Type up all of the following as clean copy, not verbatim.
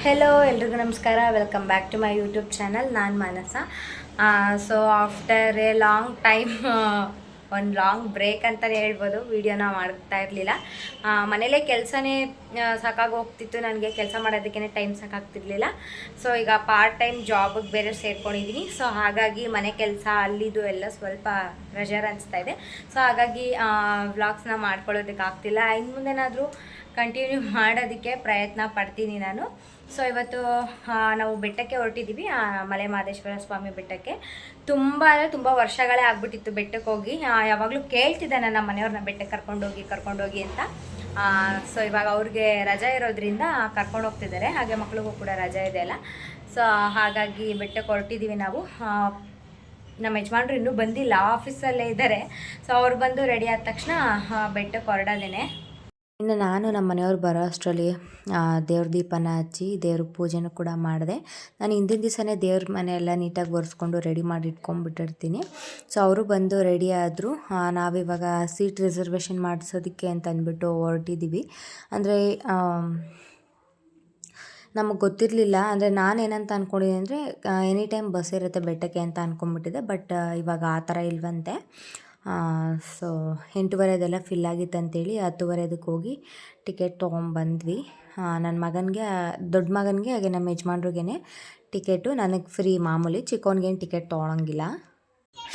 Hello ಎಲ್ರಿಗೂ ನಮಸ್ಕಾರ. Welcome back to my YouTube channel. ನಾನು Manasa. So after a long time ಒಂದು ಲಾಂಗ್ ಬ್ರೇಕ್ ಅಂತಲೇ ಹೇಳ್ಬೋದು. ವೀಡಿಯೋನ ಮಾಡ್ತಾ ಇರಲಿಲ್ಲ. ಮನೇಲೇ ಕೆಲಸನೇ ಸಾಕಾಗಿ ಹೋಗ್ತಿತ್ತು. ನನಗೆ ಕೆಲಸ ಮಾಡೋದಕ್ಕೇ ಟೈಮ್ ಸಾಕಾಗ್ತಿರ್ಲಿಲ್ಲ. ಸೊ ಈಗ ಪಾರ್ಟ್ ಟೈಮ್ ಜಾಬಿಗೆ ಬೇರೆ ಸೇರ್ಕೊಂಡಿದ್ದೀನಿ. ಸೊ ಹಾಗಾಗಿ ಮನೆ ಕೆಲಸ ಅಲ್ಲಿದು ಎಲ್ಲ ಸ್ವಲ್ಪ ಪ್ರೆಷರ್ ಅನಿಸ್ತಾ ಇದೆ. ಸೊ ಹಾಗಾಗಿ ವ್ಲಾಗ್ಸ್ನ ಮಾಡ್ಕೊಳ್ಳೋದಕ್ಕಾಗ್ತಿಲ್ಲ. ಇನ್ನು ಮುಂದೇನಾದರೂ ಕಂಟಿನ್ಯೂ ಮಾಡೋದಕ್ಕೆ ಪ್ರಯತ್ನ ಪಡ್ತೀನಿ ನಾನು. ಸೊ ಇವತ್ತು ನಾವು ಬೆಟ್ಟಕ್ಕೆ ಹೊರಟಿದ್ದೀವಿ, ಮಲೆ ಮಹದೇಶ್ವರ ಸ್ವಾಮಿ ಬೆಟ್ಟಕ್ಕೆ. ತುಂಬ ಅಂದರೆ ತುಂಬ ವರ್ಷಗಳೇ ಆಗ್ಬಿಟ್ಟಿತ್ತು ಬೆಟ್ಟಕ್ಕೆ ಹೋಗಿ. ಯಾವಾಗಲೂ ಕೇಳ್ತಿದ್ದೆ ನನ್ನ ಮನೆಯವ್ರನ್ನ ಬೆಟ್ಟಕ್ಕೆ ಕರ್ಕೊಂಡೋಗಿ ಅಂತ. ಸೊ ಇವಾಗ ಅವ್ರಿಗೆ ರಜೆ ಇರೋದ್ರಿಂದ ಕರ್ಕೊಂಡು ಹೋಗ್ತಿದ್ದಾರೆ. ಹಾಗೆ ಮಕ್ಳಿಗೂ ಕೂಡ ರಜೆ ಇದೆ ಅಲ್ಲ. ಸೊ ಹಾಗಾಗಿ ಬೆಟ್ಟಕ್ಕೆ ಹೊರಟಿದ್ದೀವಿ ನಾವು. ನಮ್ಮ ಯಜಮಾನ್ರು ಇನ್ನೂ ಬಂದಿಲ್ಲ, ಆಫೀಸಲ್ಲೇ ಇದ್ದಾರೆ. ಸೊ ಅವ್ರು ಬಂದು ರೆಡಿ ಆದ ತಕ್ಷಣ ಬೆಟ್ಟಕ್ಕೆ ಹೊರಡೋದೇನೆ. ಇನ್ನು ನಾನು ನಮ್ಮ ಮನೆಯವ್ರು ಬರೋ ಅಷ್ಟರಲ್ಲಿ ದೇವ್ರ ದೀಪನ ಹಚ್ಚಿ ದೇವ್ರ ಪೂಜೆನೂ ಕೂಡ ಮಾಡಿದೆ. ನಾನು ಹಿಂದಿನ ದಿವಸನೇ ದೇವ್ರ ಮನೆಯೆಲ್ಲ ನೀಟಾಗಿ ಒರೆಸ್ಕೊಂಡು ರೆಡಿ ಮಾಡಿ ಇಟ್ಕೊಂಡ್ಬಿಟ್ಟಿರ್ತೀನಿ. ಸೊ ಅವರು ಬಂದು ರೆಡಿ ಆದರು. ನಾವಿವಾಗ ಸೀಟ್ ರಿಸರ್ವೇಷನ್ ಮಾಡಿಸೋದಕ್ಕೆ ಅಂತ ಅಂದ್ಬಿಟ್ಟು ಹೊರಟಿದ್ದೀವಿ. ಅಂದರೆ ನಮಗೆ ಗೊತ್ತಿರಲಿಲ್ಲ. ಅಂದರೆ ನಾನೇನಂತ ಅಂದ್ಕೊಂಡಿದ್ದೆ ಅಂದರೆ ಎನಿ ಟೈಮ್ ಬಸ್ ಇರುತ್ತೆ ಬೆಟ್ಟಕ್ಕೆ ಅಂತ ಅಂದ್ಕೊಂಡ್ಬಿಟ್ಟಿದ್ದೆ. ಬಟ್ ಇವಾಗ ಆ ಥರ ಇಲ್ವಂತೆ. ಸೊ 8:30 ಫಿಲ್ ಆಗಿತ್ತು ಅಂತೇಳಿ 10:30 ಹೋಗಿ ಟಿಕೆಟ್ ತೊಗೊಂಬಂದ್ವಿ. ನನ್ನ ಮಗನಿಗೆ, ದೊಡ್ಡ ಮಗನಿಗೆ, ಹಾಗೆ ನಮ್ಮ ಯಜಮಾನ್ರಿಗೇ ಟಿಕೆಟು. ನನಗೆ ಫ್ರೀ ಮಾಮೂಲಿ, ಚಿಕ್ಕವನಿಗೇನು ಟಿಕೆಟ್ ತೊಗೊಳಂಗಿಲ್ಲ.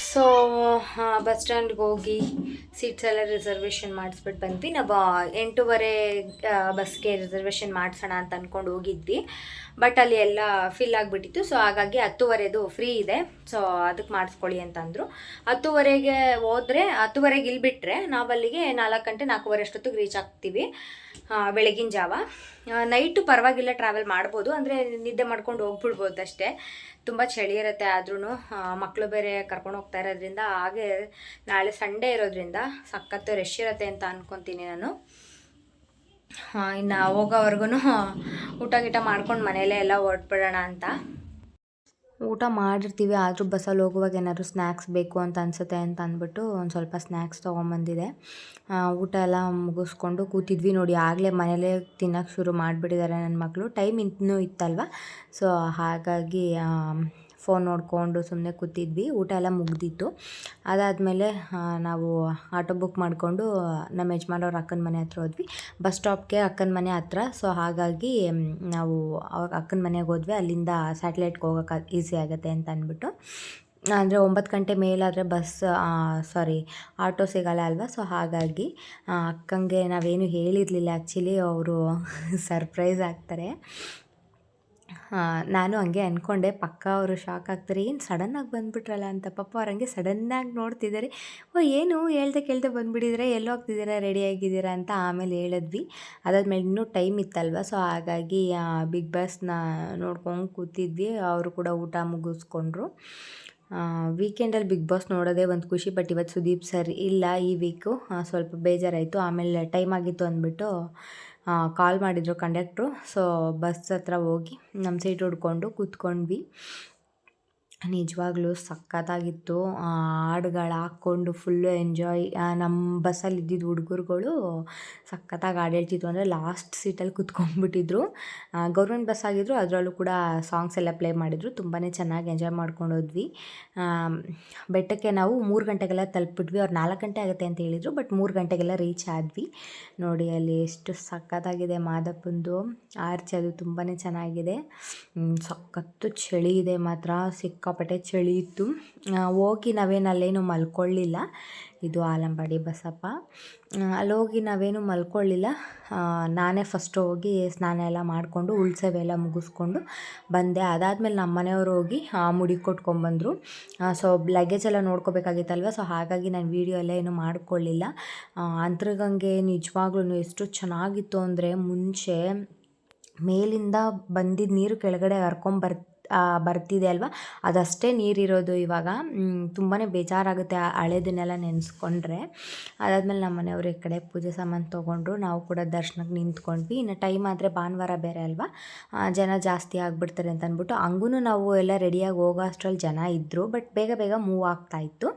ಸೊ ಬಸ್ ಸ್ಟ್ಯಾಂಡ್ಗೆ ಹೋಗಿ ಸೀಟ್ಸ್ ಎಲ್ಲ ರಿಸರ್ವೇಷನ್ ಮಾಡಿಸ್ಬಿಟ್ಟು ಬಂದ್ವಿ. ನಾವು 8:30 ಬಸ್ಗೆ ರಿಸರ್ವೇಷನ್ ಮಾಡಿಸೋಣ ಅಂತ ಅಂದ್ಕೊಂಡು ಹೋಗಿದ್ವಿ. ಬಟ್ ಅಲ್ಲಿ ಎಲ್ಲ ಫಿಲ್ ಆಗಿಬಿಟ್ಟಿತ್ತು. ಸೊ ಹಾಗಾಗಿ 10:30 ಫ್ರೀ ಇದೆ, ಸೊ ಅದಕ್ಕೆ ಮಾಡಿಸ್ಕೊಳ್ಳಿ ಅಂತಂದರು. 10:30ಗೆ ಹೋದರೆ, 10:30ಗೆ ಇಲ್ಲಿ ಬಿಟ್ಟರೆ ನಾವು ಅಲ್ಲಿಗೆ 4 ಗಂಟೆ 4:15 ಅಷ್ಟೊತ್ತಿಗೆ ರೀಚ್ ಆಗ್ತೀವಿ. ಬೆಳಗಿನ ಜಾವ. ನೈಟು ಪರವಾಗಿಲ್ಲ, ಟ್ರಾವೆಲ್ ಮಾಡ್ಬೋದು. ಅಂದರೆ ನಿದ್ದೆ ಮಾಡ್ಕೊಂಡು ಹೋಗ್ಬಿಡ್ಬೋದು ಅಷ್ಟೇ. ತುಂಬ ಚಳಿ ಇರುತ್ತೆ. ಆದ್ರೂ ಮಕ್ಕಳು ಬೇರೆ ಕರ್ಕೊಂಡು ಹೋಗ್ತಾ ಇರೋದ್ರಿಂದ, ಹಾಗೆ ನಾಳೆ ಸಂಡೇ ಇರೋದ್ರಿಂದ ಸಖತ್ತು ರಶ್ ಇರುತ್ತೆ ಅಂತ ಅಂದ್ಕೊತೀನಿ ನಾನು. ಇನ್ನು ಹೋಗೋವರೆಗೂ ಊಟ ಗೀಟ ಮಾಡ್ಕೊಂಡು ಮನೆಯಲ್ಲೇ ಎಲ್ಲ ಹೊರಟ್ಬಿಡೋಣ ಅಂತ. ಊಟ ಮಾಡಿರ್ತೀವಿ, ಆದರೂ ಬಸ್ಸಲ್ಲಿ ಹೋಗುವಾಗ ಏನಾದರೂ ಸ್ನ್ಯಾಕ್ಸ್ ಬೇಕು ಅಂತ ಅನಿಸುತ್ತೆ ಅಂತ ಅಂದ್ಬಿಟ್ಟು ಒಂದು ಸ್ವಲ್ಪ ಸ್ನ್ಯಾಕ್ಸ್ ತೊಗೊಂಬಂದಿದೆ. ಊಟ ಎಲ್ಲ ಮುಗಿಸ್ಕೊಂಡು ಕೂತಿದ್ವಿ. ನೋಡಿ, ಆಗಲೇ ಮನೇಲೇ ತಿನ್ನೋಕ್ಕೆ ಶುರು ಮಾಡಿಬಿಟ್ಟಿದ್ದಾರೆ ನನ್ನ ಮಕ್ಕಳು. ಟೈಮ್ ಇನ್ನೂ ಇತ್ತಲ್ವ. ಸೊ ಹಾಗಾಗಿ ಫೋನ್ ನೋಡಿಕೊಂಡು ಸುಮ್ಮನೆ ಕೂತಿದ್ವಿ. ಊಟ ಎಲ್ಲ ಮುಗ್ದಿತ್ತು. ಅದಾದಮೇಲೆ ನಾವು ಆಟೋ ಬುಕ್ ಮಾಡಿಕೊಂಡು ನಮ್ಮ ಯಜಮಾನವ್ರ ಅಕ್ಕನ ಮನೆ ಹತ್ರ ಹೋದ್ವಿ. ಬಸ್ ಸ್ಟಾಪ್ಗೆ ಅಕ್ಕನ ಮನೆ ಹತ್ರ. ಸೊ ಹಾಗಾಗಿ ನಾವು ಅವ್ರ ಅಕ್ಕನ ಮನೆಗೆ ಹೋದ್ವಿ. ಅಲ್ಲಿಂದ ಸ್ಯಾಟಲೈಟ್ಗೆ ಹೋಗೋಕೆ ಈಸಿ ಆಗುತ್ತೆ ಅಂತ ಅಂದ್ಬಿಟ್ಟು. ಅಂದರೆ 9 ಗಂಟೆ ಮೇಲಾದರೆ ಆಟೋ ಸಿಗೋಲ್ಲ ಅಲ್ವಾ. ಸೊ ಹಾಗಾಗಿ ಅಕ್ಕಂಗೆ ನಾವೇನು ಹೇಳಿರಲಿಲ್ಲ. ಆ್ಯಕ್ಚುಲಿ ಅವರು ಸರ್ಪ್ರೈಸ್ ಆಗ್ತಾರೆ. ನಾನು ಹಂಗೆ ಅಂದ್ಕೊಂಡೆ, ಪಕ್ಕ ಅವರು ಶಾಕ್ ಆಗ್ತಾರೆ, ಏನು ಸಡನ್ನಾಗಿ ಬಂದುಬಿಟ್ರಲ್ಲ ಅಂತ. ಪಾಪ ಅವ್ರು ಹಂಗೆ ಸಡನ್ನಾಗಿ ನೋಡ್ತಿದ್ದಾರೆ. ಏನು ಹೇಳ್ದೆ ಕೇಳ್ದೆ ಬಂದುಬಿಟ್ಟಿದ್ರೆ, ಎಲ್ಲೋ ಹೋಗ್ತಿದ್ದೀರಾ, ರೆಡಿಯಾಗಿದ್ದೀರಾ ಅಂತ ಆಮೇಲೆ ಹೇಳಿದ್ವಿ. ಅದಾದ್ಮೇಲೆ ಇನ್ನೂ ಟೈಮ್ ಇತ್ತಲ್ವ. ಸೊ ಹಾಗಾಗಿ ಬಿಗ್ ಬಾಸ್ನ ನೋಡ್ಕೊಂಡು ಕೂತಿದ್ವಿ. ಅವರು ಕೂಡ ಊಟ ಮುಗಿಸ್ಕೊಂಡ್ರು. ವೀಕೆಂಡಲ್ಲಿ ಬಿಗ್ ಬಾಸ್ ನೋಡೋದೇ ಒಂದು ಖುಷಿ. ಬಟ್ ಇವತ್ತು ಸುದೀಪ್ ಸರ್ ಇಲ್ಲ ಈ ವೀಕು. ಸ್ವಲ್ಪ ಬೇಜಾರಾಯಿತು. ಆಮೇಲೆ ಟೈಮ್ ಆಗಿತ್ತು ಅಂದ್ಬಿಟ್ಟು ಕಾಲ್ ಮಾಡಿದರು ಕಂಡಕ್ಟ್ರು. ಸೊ ಬಸ್ ಹತ್ರ ಹೋಗಿ ನಮ್ಮ ಸೀಟ್ ಹುಡ್ಕೊಂಡು ಕೂತ್ಕೊಂಡ್ವಿ. ನಿಜವಾಗ್ಲೂ ಸಖತ್ತಾಗಿತ್ತು. ಹಾಡುಗಳು ಹಾಕ್ಕೊಂಡು ಫುಲ್ಲು ಎಂಜಾಯ್. ನಮ್ಮ ಬಸ್ಸಲ್ಲಿ ಇದ್ದಿದ್ದು ಹುಡುಗರುಗಳು ಸಖತ್ತಾಗಿ ಹಾಡು ಹೇಳ್ತಿದ್ರು. ಅಂದರೆ ಲಾಸ್ಟ್ ಸೀಟಲ್ಲಿ ಕೂತ್ಕೊಂಡ್ಬಿಟ್ಟಿದ್ರು. ಗೌರ್ಮೆಂಟ್ ಬಸ್ ಆಗಿದ್ರು, ಅದರಲ್ಲೂ ಕೂಡ ಸಾಂಗ್ಸ್ ಎಲ್ಲ ಪ್ಲೇ ಮಾಡಿದರು. ತುಂಬಾ ಚೆನ್ನಾಗಿ ಎಂಜಾಯ್ ಮಾಡ್ಕೊಂಡು ಹೋದ್ವಿ. ಬೆಟ್ಟಕ್ಕೆ ನಾವು 3 ಗಂಟೆಗೆಲ್ಲ ತಲುಪಿಬಿಟ್ವಿ. ಅವ್ರು 4 ಗಂಟೆ ಆಗುತ್ತೆ ಅಂತ ಹೇಳಿದರು, ಬಟ್ 3 ಗಂಟೆಗೆಲ್ಲ ರೀಚ್ ಆದ್ವಿ. ನೋಡಿ, ಅಲ್ಲಿ ಎಷ್ಟು ಸಖತ್ತಾಗಿದೆ ಮಾದಪ್ಪಂದು ಆರ್ಚ್. ಅದು ತುಂಬಾ ಚೆನ್ನಾಗಿದೆ. ಸಖತ್ತು ಚಳಿ ಇದೆ ಮಾತ್ರ, ಸಿಕ್ಕಾಪಟ್ಟೆ ಚಳಿ ಇತ್ತು. ಹೋಗಿ ಅಲ್ಲೇನು ಮಲ್ಕೊಳ್ಳಿಲ್ಲ. ಇದು ಆಲಂಬಾಡಿ ಬಸಪ್ಪ. ಅಲ್ಲಿ ಹೋಗಿ ನಾವೇನು ಮಲ್ಕೊಳ್ಳಿಲ್ಲ. ನಾನೇ ಫಸ್ಟ್ ಹೋಗಿ ಸ್ನಾನ ಎಲ್ಲ ಮಾಡಿಕೊಂಡು ಉಳ್ಸವೆ ಎಲ್ಲ ಮುಗಿಸ್ಕೊಂಡು ಬಂದೆ. ಅದಾದಮೇಲೆ ನಮ್ಮ ಮನೆಯವರು ಹೋಗಿ ಮುಡಿ ಕೊಟ್ಕೊಂಡ್ಬಂದರು. ಸೊ ಲಗೇಜ್ ಎಲ್ಲ ನೋಡ್ಕೋಬೇಕಾಗಿತ್ತಲ್ವ. ಸೊ ಹಾಗಾಗಿ ನಾನು ವೀಡಿಯೋ ಎಲ್ಲ ಏನು ಮಾಡ್ಕೊಳ್ಳಿಲ್ಲ. ಅಂತರಗಂಗೆ ನಿಜವಾಗ್ಲೂ ಎಷ್ಟು ಚೆನ್ನಾಗಿತ್ತು ಅಂದರೆ, ಮುಂಚೆ ಮೇಲಿಂದ ಬಂದಿದ್ದ ನೀರು ಕೆಳಗಡೆ ಬರ್ತಿದೆ ಅಲ್ವಾ, ಅದಷ್ಟೇ ನೀರಿರೋದು ಇವಾಗ. ತುಂಬಾ ಬೇಜಾರಾಗುತ್ತೆ ಹಳೇದನ್ನೆಲ್ಲ ನೆನೆಸ್ಕೊಂಡ್ರೆ. ಅದಾದಮೇಲೆ ನಮ್ಮ ಮನೆಯವರು ಈ ಕಡೆ ಪೂಜೆ ಸಾಮಾನು ತೊಗೊಂಡ್ರು, ನಾವು ಕೂಡ ದರ್ಶನಕ್ಕೆ ನಿಂತ್ಕೊಂಡ್ವಿ. ಇನ್ನು ಟೈಮ್ ಆದರೆ ಭಾನುವಾರ ಬೇರೆ ಅಲ್ವಾ, ಜನ ಜಾಸ್ತಿ ಆಗಿಬಿಡ್ತಾರೆ ಅಂತ ಅಂದ್ಬಿಟ್ಟು ಹಂಗೂ ನಾವು ಎಲ್ಲ ರೆಡಿಯಾಗಿ ಹೋಗೋ ಅಷ್ಟರಲ್ಲಿ ಜನ ಇದ್ದರು. ಬಟ್ ಬೇಗ ಬೇಗ ಮೂವ್ ಆಗ್ತಾಯಿತ್ತು.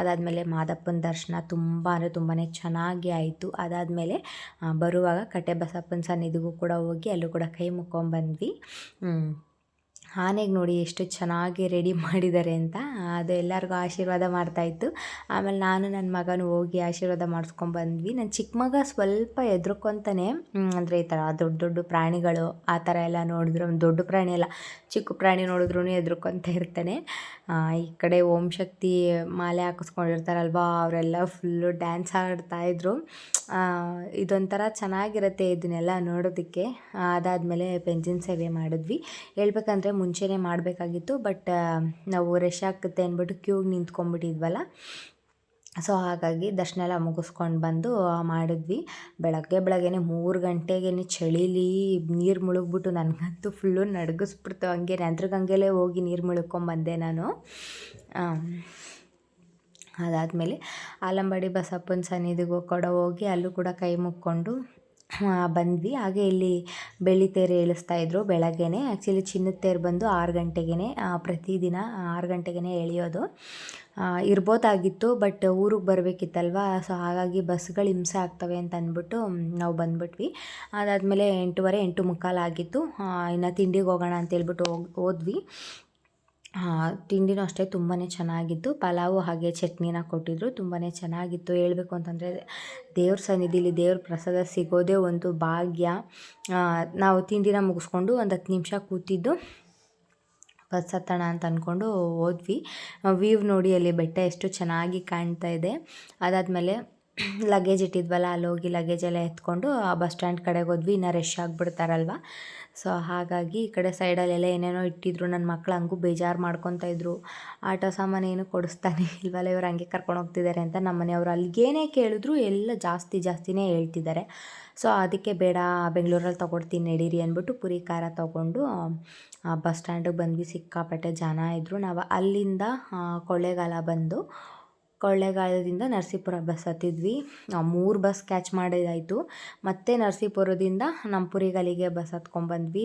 ಅದಾದಮೇಲೆ ಮಾದಪ್ಪನ ದರ್ಶನ ತುಂಬ ಅಂದರೆ ತುಂಬಾ ಚೆನ್ನಾಗಿ ಆಯಿತು. ಅದಾದಮೇಲೆ ಬರುವಾಗ ಕಟ್ಟೆ ಬಸಪ್ಪನ ಸನ್ನಿಧಿಗೂ ಕೂಡ ಹೋಗಿ ಅಲ್ಲೂ ಕೂಡ ಕೈ ಮುಕ್ಕೊಂಬಂದ್ವಿ. ಆನೆಗೆ ನೋಡಿ ಎಷ್ಟು ಚೆನ್ನಾಗಿ ರೆಡಿ ಮಾಡಿದ್ದಾರೆ ಅಂತ, ಅದು ಎಲ್ಲರಿಗೂ ಆಶೀರ್ವಾದ ಮಾಡ್ತಾಯಿತ್ತು. ಆಮೇಲೆ ನಾನು ನನ್ನ ಮಗನೂ ಹೋಗಿ ಆಶೀರ್ವಾದ ಮಾಡಿಸ್ಕೊಂಬಂದ್ವಿ. ನನ್ನ ಚಿಕ್ಕ ಮಗ ಸ್ವಲ್ಪ ಹೆದ್ರುಕೊಂತಾನೆ, ಅಂದರೆ ಈ ಥರ ದೊಡ್ಡ ದೊಡ್ಡ ಪ್ರಾಣಿಗಳು ಆ ಥರ ಎಲ್ಲ ನೋಡಿದ್ರು, ದೊಡ್ಡ ಪ್ರಾಣಿ ಎಲ್ಲ ಚಿಕ್ಕ ಪ್ರಾಣಿ ನೋಡಿದ್ರೂ ಹೆದ್ರುಕೊಂತ ಇರ್ತಾನೆ. ಈ ಕಡೆ ಓಂ ಶಕ್ತಿ ಮಾಲೆ ಹಾಕಿಸ್ಕೊಂಡಿರ್ತಾರಲ್ವ, ಅವರೆಲ್ಲ ಫುಲ್ಲು ಡ್ಯಾನ್ಸ್ ಆಡ್ತಾಯಿದ್ರು. ಇದೊಂಥರ ಚೆನ್ನಾಗಿರುತ್ತೆ ಇದನ್ನೆಲ್ಲ ನೋಡೋದಕ್ಕೆ. ಅದಾದಮೇಲೆ ಪೆಂಜಿನ ಸೇವೆ ಮಾಡಿದ್ವಿ. ಹೇಳ್ಬೇಕಂದ್ರೆ ಮುಂಚೆನೇ ಮಾಡಬೇಕಾಗಿತ್ತು, ಬಟ್ ನಾವು ರಶ್ ಆಗುತ್ತೆ ಅಂದ್ಬಿಟ್ಟು ಕ್ಯೂಗೆ ನಿಂತ್ಕೊಂಡ್ಬಿಟ್ಟಿದ್ವಲ್ಲ, ಸೊ ಹಾಗಾಗಿ ದರ್ಶನ ಎಲ್ಲ ಮುಗಿಸ್ಕೊಂಡು ಬಂದು ಮಾಡಿದ್ವಿ. ಬೆಳಗ್ಗೆನೇ 3 ಗಂಟೆಗೆ ಚಳೀಲಿ ನೀರು ಮುಳುಗ್ಬಿಟ್ಟು ನನಗಂತೂ ಫುಲ್ಲು ನಡಗಿಸ್ಬಿಡ್ತು. ಹಂಗೆ ನೆಂದ್ರಗಂಗೆಲೇ ಹೋಗಿ ನೀರು ಮುಳುಗ್ಕೊಂಬಂದೆ ನಾನು. ಅದಾದಮೇಲೆ ಆಲಂಬಾಡಿ ಬಸಪ್ಪನ ಸನ್ನಿಧಿಗೂ ಕೂಡ ಹೋಗಿ ಅಲ್ಲೂ ಕೂಡ ಕೈ ಮುಕ್ಕೊಂಡು ಬಂದ್ವಿ. ಹಾಗೆ ಇಲ್ಲಿ ಬೆಳ್ಳಿ ತೇರು ಎಳಿಸ್ತಾಯಿದ್ರು ಬೆಳಗ್ಗೆನೇ. ಆ್ಯಕ್ಚುಲಿ ಚಿನ್ನದ ತೇರು ಬಂದು 6 ಗಂಟೆಗೆ, ಪ್ರತಿದಿನ 6 ಗಂಟೆಗೆ ಎಳೆಯೋದು. ಇರ್ಬೋದಾಗಿತ್ತು, ಬಟ್ ಊರಿಗೆ ಬರಬೇಕಿತ್ತಲ್ವ, ಸೊ ಹಾಗಾಗಿ ಬಸ್ಗಳು ಹಿಂಸೆ ಆಗ್ತವೆ ಅಂತ ಅಂದ್ಬಿಟ್ಟು ನಾವು ಬಂದುಬಿಟ್ವಿ. ಅದಾದಮೇಲೆ 8:15 8:45 ಆಗಿತ್ತು. ಇನ್ನು ತಿಂಡಿಗೆ ಹೋಗೋಣ ಅಂತೇಳ್ಬಿಟ್ಟು ಹೋದ್ವಿ. ತಿಂಡಿನೂ ಅಷ್ಟೇ ತುಂಬಾ ಚೆನ್ನಾಗಿತ್ತು. ಪಲಾವು ಹಾಗೆ ಚಟ್ನಿನ ಕೊಟ್ಟಿದ್ದರು, ತುಂಬಾ ಚೆನ್ನಾಗಿತ್ತು. ಹೇಳ್ಬೇಕು ಅಂತಂದರೆ ದೇವ್ರ ಸನ್ನಿಧಿಲಿ ದೇವ್ರ ಪ್ರಸಾದ ಸಿಗೋದೇ ಒಂದು ಭಾಗ್ಯ. ನಾವು ತಿಂಡಿನ ಮುಗಿಸ್ಕೊಂಡು ಒಂದು 10 ನಿಮಿಷ ಕೂತಿದ್ದು ಬಸ್ ಹತ್ತೋಣ ಅಂತ ಅಂದ್ಕೊಂಡು ಹೋದ್ವಿ. ವ್ಯೂ ನೋಡಿ, ಅಲ್ಲಿ ಬೆಟ್ಟ ಎಷ್ಟು ಚೆನ್ನಾಗಿ ಕಾಣ್ತಾ ಇದೆ. ಅದಾದಮೇಲೆ ಲಗೇಜ್ ಇಟ್ಟಿದ್ವಲ್ಲ, ಅಲ್ಲಿ ಹೋಗಿ ಲಗೇಜೆಲ್ಲ ಎತ್ಕೊಂಡು ಬಸ್ ಸ್ಟ್ಯಾಂಡ್ ಕಡೆಗೆ ಹೋದ್ವಿ. ಇನ್ನು ರಶ್ ಆಗಿಬಿಡ್ತಾರಲ್ವ, ಸೊ ಹಾಗಾಗಿ ಈ ಕಡೆ ಸೈಡಲ್ಲೆಲ್ಲ ಏನೇನೋ ಇಟ್ಟಿದ್ರು. ನನ್ನ ಮಕ್ಕಳು ಹಂಗೂ ಬೇಜಾರು ಮಾಡ್ಕೊತಾಯಿದ್ರು, ಆಟೋ ಸಾಮಾನು ಏನು ಕೊಡಿಸ್ತಾನೆ ಇಲ್ವಲ್ಲ ಇವ್ರು, ಹಂಗೆ ಕರ್ಕೊಂಡು ಹೋಗ್ತಿದ್ದಾರೆ ಅಂತ. ನಮ್ಮ ಮನೆಯವರು ಅಲ್ಲಿಗೇನೇ ಕೇಳಿದ್ರು ಎಲ್ಲ ಜಾಸ್ತಿನೇ ಹೇಳ್ತಿದ್ದಾರೆ. ಸೊ ಅದಕ್ಕೆ ಬೇಡ, ಬೆಂಗಳೂರಲ್ಲಿ ತೊಗೊಡ್ತೀನಿ ನಡೀರಿ ಅಂದ್ಬಿಟ್ಟು ಪುರಿ ಖಾರ ತೊಗೊಂಡು ಬಸ್ ಸ್ಟ್ಯಾಂಡಿಗೆ ಬಂದ್ವಿ. ಸಿಕ್ಕಾಪಟ್ಟೆ ಜನ ಇದ್ದರು. ನಾವು ಅಲ್ಲಿಂದ ಕೊಳ್ಳೇಗಾಲದಿಂದ ನರಸೀಪುರ ಬಸ್ ಹತ್ತಿದ್ವಿ. 3 ಬಸ್ ಕ್ಯಾಚ್ ಮಾಡಿದಾಯಿತು. ಮತ್ತು ನರಸೀಪುರದಿಂದ ನಮ್ಮ ಪುರಿಗಲ್ಲಿಗೆ ಬಸ್ ಹತ್ಕೊಂಡ್ಬಂದ್ವಿ.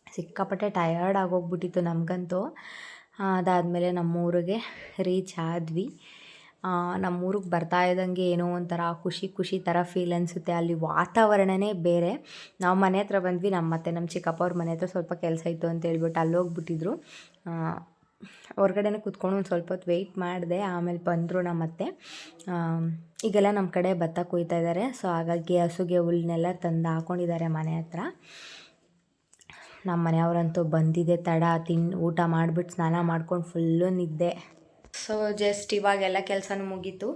ಸಿಕ್ಕಾಪಟ್ಟೆ ಟಯರ್ಡ್ ಆಗೋಗ್ಬಿಟ್ಟಿತ್ತು ನಮಗಂತೂ. ಅದಾದಮೇಲೆ ನಮ್ಮೂರಿಗೆ ರೀಚ್ ಆದ್ವಿ. ನಮ್ಮೂರಿಗೆ ಬರ್ತಾ ಇದ್ದಂಗೆ ಏನೋ ಒಂಥರ ಖುಷಿ ಥರ ಫೀಲ್ ಅನಿಸುತ್ತೆ. ಅಲ್ಲಿ ವಾತಾವರಣವೇ ಬೇರೆ. ನಾವು ಮನೆ ಹತ್ರ ಬಂದ್ವಿ. ನಮ್ಮ ಚಿಕ್ಕಪ್ಪ ಅವ್ರ ಮನೆ ಹತ್ರ ಸ್ವಲ್ಪ ಕೆಲಸ ಇತ್ತು ಅಂತ ಹೇಳ್ಬಿಟ್ಟು ಅಲ್ಲಿ ಹೋಗ್ಬಿಟ್ಟಿದ್ರು. ಹೊರ್ಗಡೆನೇ ಕೂತ್ಕೊಂಡು ಒಂದು ಸ್ವಲ್ಪ ಹೊತ್ತು ವೆಯ್ಟ್ ಮಾಡಿದೆ. ಆಮೇಲೆ ಬಂದರು ನಮ್ಮತ್ತೆ. ಈಗೆಲ್ಲ ನಮ್ಮ ಕಡೆ ಭತ್ತ ಕೊಯ್ತಾ ಇದ್ದಾರೆ. ಸೊ ಹಾಗಾಗಿ ಹಸುಗೆ ಹುಲ್ಲನ್ನೆಲ್ಲ ತಂದು ಹಾಕ್ಕೊಂಡಿದ್ದಾರೆ ಮನೆ ಹತ್ರ. ನಮ್ಮ ಮನೆಯವರಂತೂ ಬಂದಿದೆ ತಡ, ಊಟ ಮಾಡಿಬಿಟ್ಟು ಸ್ನಾನ ಮಾಡ್ಕೊಂಡು ಫುಲ್ಲು ನಿದ್ದೆ. ಸೊ ಜಸ್ಟ್ ಇವಾಗೆಲ್ಲ ಕೆಲಸನೂ ಮುಗೀತು.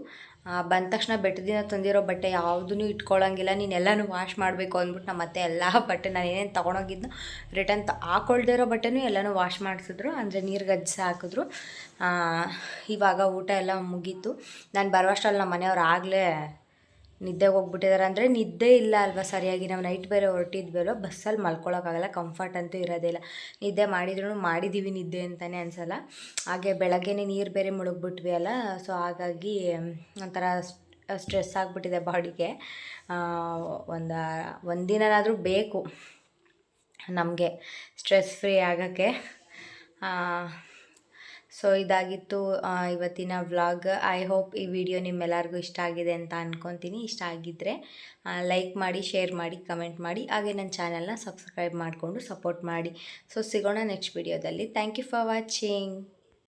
ಬಂದ ತಕ್ಷಣ ಬೆಟ್ಟದಿಂದ ತಂದಿರೋ ಬಟ್ಟೆ ಯಾವುದೂ ಇಟ್ಕೊಳ್ಳೋಂಗಿಲ್ಲ, ನೀನೆಲ್ಲನೂ ವಾಶ್ ಮಾಡಬೇಕು ಅಂದ್ಬಿಟ್ಟು ನಮ್ಮ ಅತ್ತೆ ಎಲ್ಲ ಬಟ್ಟೆ ನಾನು ಏನೇನು ತೊಗೊಂಡೋಗಿದ್ನೋ ರಿಟರ್ನ್ ಹಾಕೊಳ್ದೇ ಇರೋ ಬಟ್ಟೆನೂ ಎಲ್ಲನೂ ವಾಶ್ ಮಾಡಿಸಿದ್ರು, ಅಂದರೆ ನೀರು ಗಜ್ಜಿ ಹಾಕಿದ್ರು. ಇವಾಗ ಊಟ ಎಲ್ಲ ಮುಗೀತು. ನಾನು ಬರುವಷ್ಟರಲ್ಲಿ ನಮ್ಮ ಮನೆಯವ್ರು ಆಗಲೇ ನಿದ್ದೆಗೆ ಹೋಗ್ಬಿಟ್ಟಿದ್ದಾರೆ. ಅಂದರೆ ನಿದ್ದೆ ಇಲ್ಲ ಅಲ್ವಾ ಸರಿಯಾಗಿ, ನಾವು ನೈಟ್ ಬೇರೆ ಹೊರಟಿದ್ವಲ್ಲ, ಬಸ್ಸಲ್ಲಿ ಮಲ್ಕೊಳ್ಳೋಕ್ಕಾಗಲ್ಲ, ಕಂಫರ್ಟ್ ಅಂತೂ ಇರೋದೇ ಇಲ್ಲ. ನಿದ್ದೆ ಮಾಡಿದ್ದೀವಿ ನಿದ್ದೆ ಅಂತಲೇ ಅನಿಸಲ್ಲ. ಹಾಗೆ ಬೆಳಗ್ಗೆನೇ ನೀರು ಬೇರೆ ಮುಳುಗ್ಬಿಟ್ವಿ ಅಲ್ಲ, ಸೊ ಹಾಗಾಗಿ ಒಂಥರ ಸ್ಟ್ರೆಸ್ ಆಗಿಬಿಟ್ಟಿದೆ ಬಾಡಿಗೆ. ಒಂದಿನಾದರೂ ಬೇಕು ನಮಗೆ ಸ್ಟ್ರೆಸ್ ಫ್ರೀ ಆಗೋಕ್ಕೆ. ಸೊ ಇದಾಗಿತ್ತು ಇವತ್ತಿನ ವ್ಲಾಗ್. ಐ ಹೋಪ್ ಈ ವಿಡಿಯೋ ನಿಮ್ಮೆಲ್ಲರಿಗೂ ಇಷ್ಟ ಆಗಿದೆ ಅಂತ ಅಂದ್ಕೊತೀನಿ. ಇಷ್ಟ ಆಗಿದ್ದರೆ ಲೈಕ್ ಮಾಡಿ, ಶೇರ್ ಮಾಡಿ, ಕಮೆಂಟ್ ಮಾಡಿ, ಹಾಗೆ ನನ್ನ ಚಾನಲ್ನ ಸಬ್ಸ್ಕ್ರೈಬ್ ಮಾಡಿಕೊಂಡು ಸಪೋರ್ಟ್ ಮಾಡಿ. ಸೊ ಸಿಗೋಣ ನೆಕ್ಸ್ಟ್ ವಿಡಿಯೋದಲ್ಲಿ. Thank you for watching.